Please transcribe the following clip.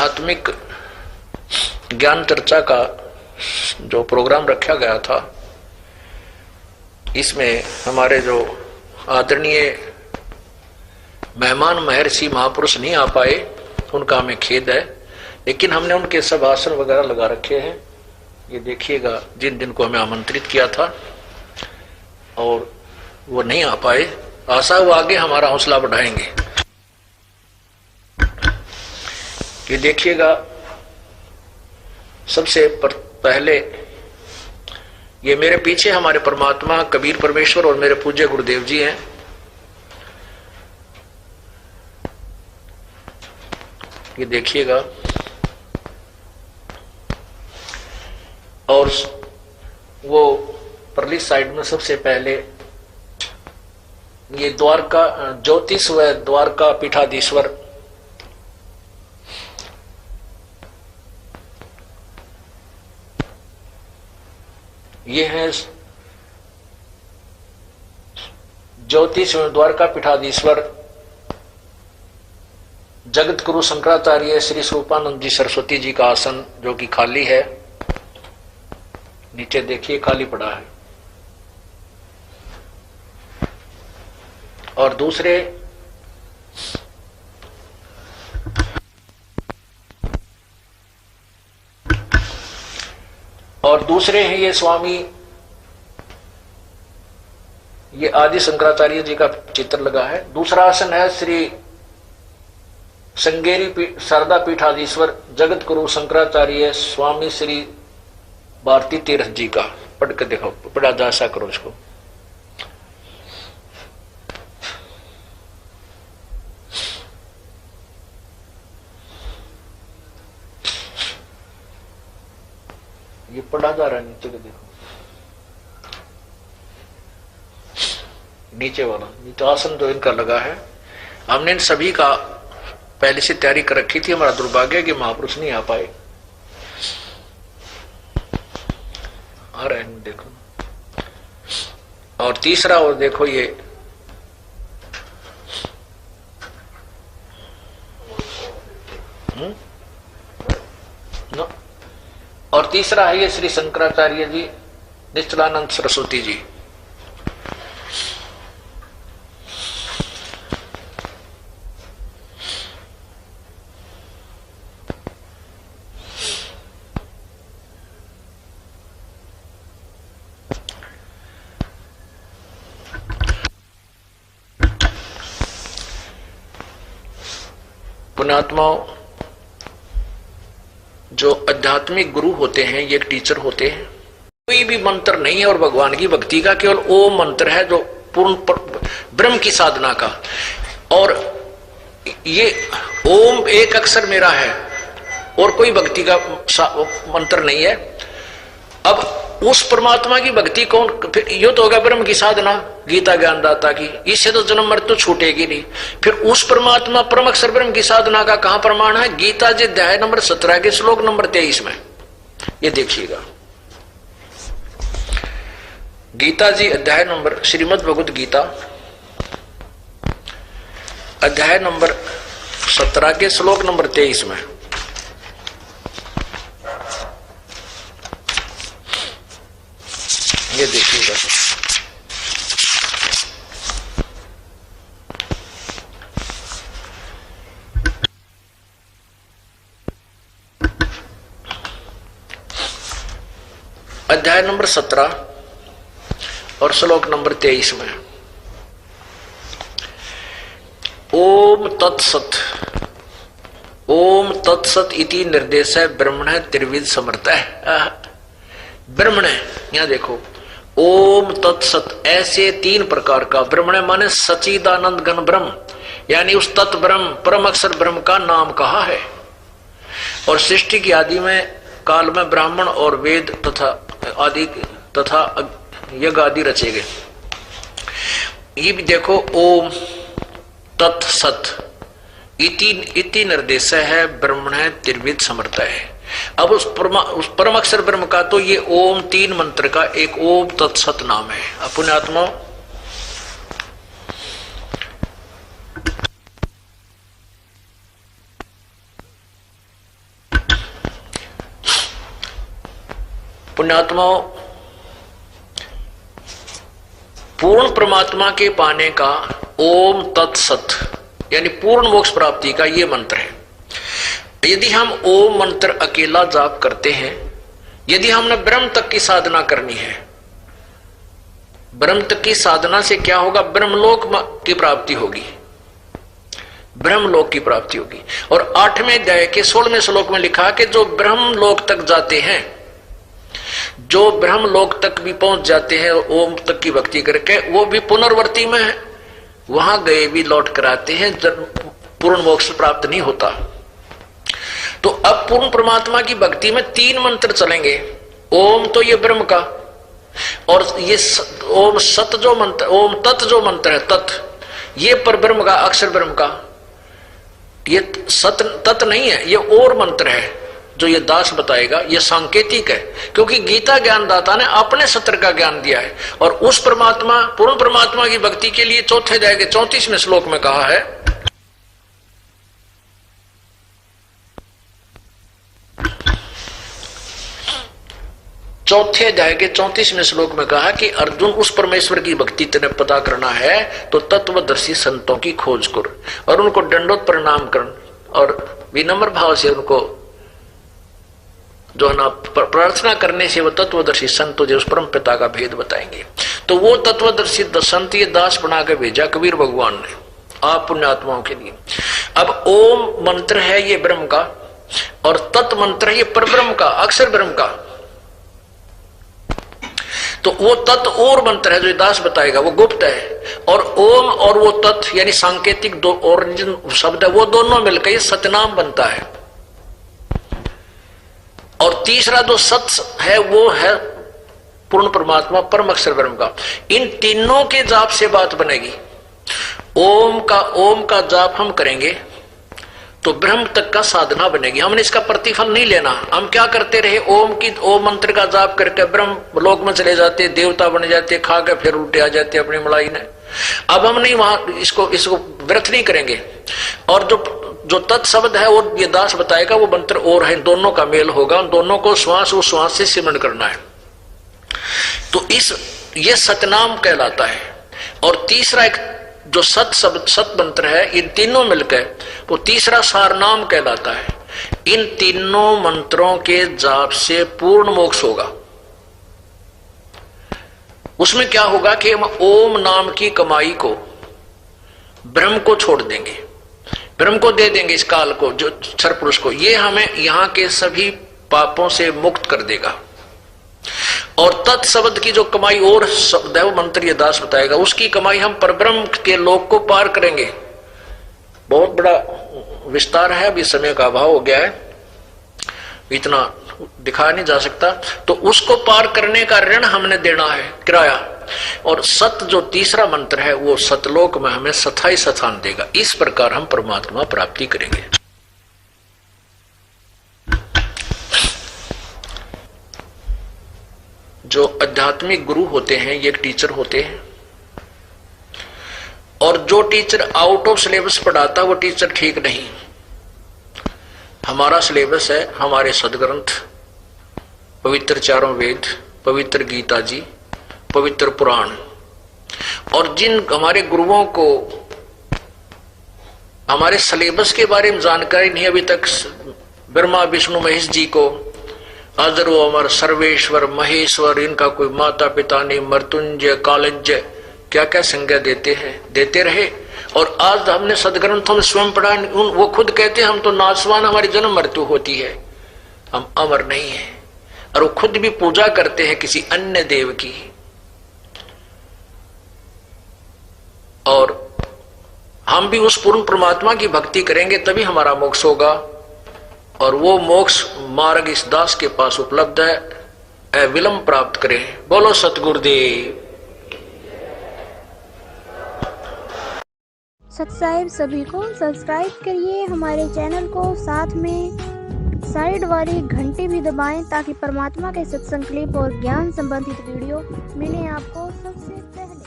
आध्यात्मिक ज्ञान चर्चा का जो प्रोग्राम रखा गया था, इसमें हमारे जो आदरणीय मेहमान महर्षि महापुरुष नहीं आ पाए, उनका हमें खेद है, लेकिन हमने उनके सब आसन वगैरह लगा रखे हैं। ये देखिएगा, जिन दिन को हमें आमंत्रित किया था और वो नहीं आ पाए, आशा वो आगे हमारा हौसला बढ़ाएंगे। ये देखिएगा, सबसे पहले ये मेरे पीछे हमारे परमात्मा कबीर परमेश्वर और मेरे पूज्य गुरुदेव जी हैं। ये देखिएगा, और वो परली साइड में सबसे पहले ये द्वारका ज्योतिष व द्वारका पीठाधीश्वर, ये है ज्योतिष व द्वारका पीठाधीश्वर जगत गुरु शंकराचार्य श्री स्वरूपानंद जी सरस्वती जी का आसन, जो कि खाली है। नीचे देखिए, खाली पड़ा है। और दूसरे हैं ये स्वामी, ये आदि शंकराचार्य जी का चित्र लगा है। दूसरा आसन है श्री श्रृंगेरी शारदा पीठाधीश्वर जगत गुरु शंकराचार्य स्वामी श्री भारती तीर्थ जी का। पढ़ के देखो, पढ़ा जा सा करो इसको। ये पढ़ा जा रहा है, नीचे के देखो, नीचे वाला नीचे आसन जो इनका लगा है। हमने इन सभी का पहले से तैयारी कर रखी थी। हमारा दुर्भाग्य कि महापुरुष नहीं आ पाए। आ रहे हैं, देखो। और तीसरा, और देखो ये और तीसरा है ये श्री शंकराचार्य जी निश्चलानंद सरस्वती जी। पुण्यात्माओं, जो आध्यात्मिक गुरु होते हैं, ये एक टीचर होते हैं। कोई भी मंत्र नहीं है और भगवान की भक्ति का, केवल ओम मंत्र है जो पूर्ण ब्रह्म की साधना का। और ये ओम एक अक्षर मेरा है और कोई भक्ति का मंत्र नहीं है। अब उस परमात्मा की भक्ति कौन, फिर यो तो होगा ब्रह्म की साधना, गीता ज्ञानदाता की, इससे तो जन्म मृत्यु छूटेगी नहीं। फिर उस परमात्मा परम अक्षर ब्रह्म की साधना का कहां प्रमाण है? गीता जी अध्याय नंबर 17 के श्लोक नंबर 23 में। ये देखिएगा, गीता जी अध्याय नंबर, श्रीमद् भगवद गीता अध्याय नंबर 17 के श्लोक नंबर 23 में। ये देखिएगा, अध्याय नंबर 17 और श्लोक नंबर 23 में। ओम तत्सत, ओम तत्सत इति निर्देश है ब्रह्मण त्रिविध समर्थ है। ब्रह्मण, यहां देखो, ओम तत्सत, ऐसे 3 प्रकार का। ब्रह्मण माने सच्चिदानंद घन ब्रह्म, यानी उस तत् ब्रह्म परम अक्षर ब्रह्म का नाम कहा है। और सृष्टि की आदि में काल में ब्राह्मण और वेद तथा यज्ञ आदि रचे गए। ये भी देखो, ओम तत्सत इति निर्देश है ब्रह्मण त्रिविध समर्थ है। अब उस परम अक्षर ब्रह्म का तो ये ओम 3 मंत्र का एक ओम तत्सत नाम है। अपने आत्मा पुण्यात्माओं, पूर्ण परमात्मा के पाने का ओम तत्सत यानी पूर्ण मोक्ष प्राप्ति का ये मंत्र है। यदि हम ओम मंत्र अकेला जाप करते हैं, यदि हमने ब्रह्म तक की साधना करनी है, ब्रह्म तक की साधना से क्या होगा? ब्रह्मलोक की प्राप्ति होगी, ब्रह्मलोक की प्राप्ति होगी। और 8वें अध्याय के 16वें श्लोक में लिखा कि जो ब्रह्मलोक तक जाते हैं, जो ब्रह्मलोक तक भी पहुंच जाते हैं ओम तक की भक्ति करके, वो भी पुनर्वर्ती में है, वहां गए भी लौट कर आते हैं, पूर्ण मोक्ष प्राप्त नहीं होता। तो अब पूर्ण परमात्मा की भक्ति में 3 मंत्र चलेंगे। ओम तो ये ब्रह्म का, और ये ओम सत जो मंत्र, ओम तत् जो मंत्र है, तत् ये पर ब्रह्म का, अक्षर ब्रह्म का। ये सत तत् नहीं है, ये और मंत्र है जो ये दास बताएगा। ये सांकेतिक है, क्योंकि गीता ज्ञानदाता ने अपने सत्र का ज्ञान दिया है। और उस परमात्मा, पूर्ण परमात्मा की भक्ति के लिए चौथे अध्याय के 34वें श्लोक में कहा है, चौथे अध्याय के 34वें श्लोक में कहा कि अर्जुन, उस परमेश्वर की भक्ति तेने पता करना है तो तत्वदर्शी संतों की खोज कर और उनको दंडोत प्रणाम कर और विनम्र भाव से उनको जो है ना प्रार्थना करने से वो तत्वदर्शी संत तुझे उस परम पिता का भेद बताएंगे। तो वो तत्वदर्शी संत ये दास बना के भेजा कबीर भगवान ने आप पुण्यात्माओं के लिए। अब ओम मंत्र है ये ब्रह्म का, और तत् मंत्र है ये परब्रह्म का, अक्षर ब्रह्म का। तो वो तत् और मंत्र है जो दास बताएगा, वो गुप्त है। और ओम और वो तत् यानी सांकेतिक दो ओरिजिन शब्द है, वो दोनों मिलकर ये सतनाम बनता है। और तीसरा जो सत है वो है पूर्ण परमात्मा परम अक्षर ब्रह्म का। इन तीनों के जाप से बात बनेगी। ओम का जाप हम करेंगे तो ब्रह्म तक का साधना बनेगी। हमने इसका प्रतिफल नहीं लेना। हम क्या करते रहे, ओम मंत्र का जाप करके ब्रह्म लोक में चले जाते, देवता बन जाते, खा के फिर उल्टे आ जाते अपनी मलाई ने। अब हम नहीं वहां इसको व्यर्थ नहीं करेंगे। और जो तत्शब्द है वो ये दास बताएगा, वो मंत्र और है, दोनों का मेल होगा, उन दोनों को श्वास उस श्वास से सिमरण करना है। तो ये सतनाम कहलाता है। और तीसरा एक जो सत मंत्र है, इन तीनों मिलकर वो तीसरा सारनाम कहलाता है। इन तीनों मंत्रों के जाप से पूर्ण मोक्ष होगा। उसमें क्या होगा कि हम ओम नाम की कमाई को ब्रह्म को छोड़ देंगे, ब्रह्म को दे देंगे, इस काल को, जो क्षर पुरुष को। ये हमें यहाँ के सभी पापों से मुक्त कर देगा। और तत्शब्द की जो कमाई और शब्द है वो मंत्र ये दास बताएगा, उसकी कमाई हम परब्रह्म के लोक को पार करेंगे। बहुत बड़ा विस्तार है, अभी समय का अभाव हो गया है, इतना दिखाया नहीं जा सकता। तो उसको पार करने का ऋण हमने देना है, किराया। और सत जो तीसरा मंत्र है वो सतलोक में हमें स्थायी स्थान देगा। इस प्रकार हम परमात्मा प्राप्ति करेंगे। जो आध्यात्मिक गुरु होते हैं ये एक टीचर होते हैं, और जो टीचर आउट ऑफ सिलेबस पढ़ाता वो टीचर ठीक नहीं। हमारा सिलेबस है हमारे सदग्रंथ, पवित्र चारों वेद, पवित्र गीता जी, पवित्र पुराण। और जिन हमारे गुरुओं को हमारे सिलेबस के बारे में जानकारी नहीं अभी तक, ब्रह्मा विष्णु महेश जी को अजरो अमर सर्वेश्वर महेश्वर, इनका कोई माता पिता नहीं, मृत्युंजय कालज्य, क्या क्या संज्ञा देते रहे। और आज हमने सदग्रंथों में स्वयं पढ़ा, वो खुद कहते हैं हम तो नासवान, हमारी जन्म मृत्यु होती है, हम अमर नहीं है। और वो खुद भी पूजा करते हैं किसी अन्य देव की। और हम भी उस पूर्ण परमात्मा की भक्ति करेंगे तभी हमारा मोक्ष होगा। और वो मोक्ष मार्ग इस दास के पास उपलब्ध है, विलंब प्राप्त करें। बोलो सतगुरुदेव। सत्साहिब सभी को सब्सक्राइब करिए हमारे चैनल को, साथ में साइड वाली घंटी भी दबाएं ताकि परमात्मा के सत्संग क्लिप और ज्ञान संबंधित वीडियो मिले आपको सबसे पहले।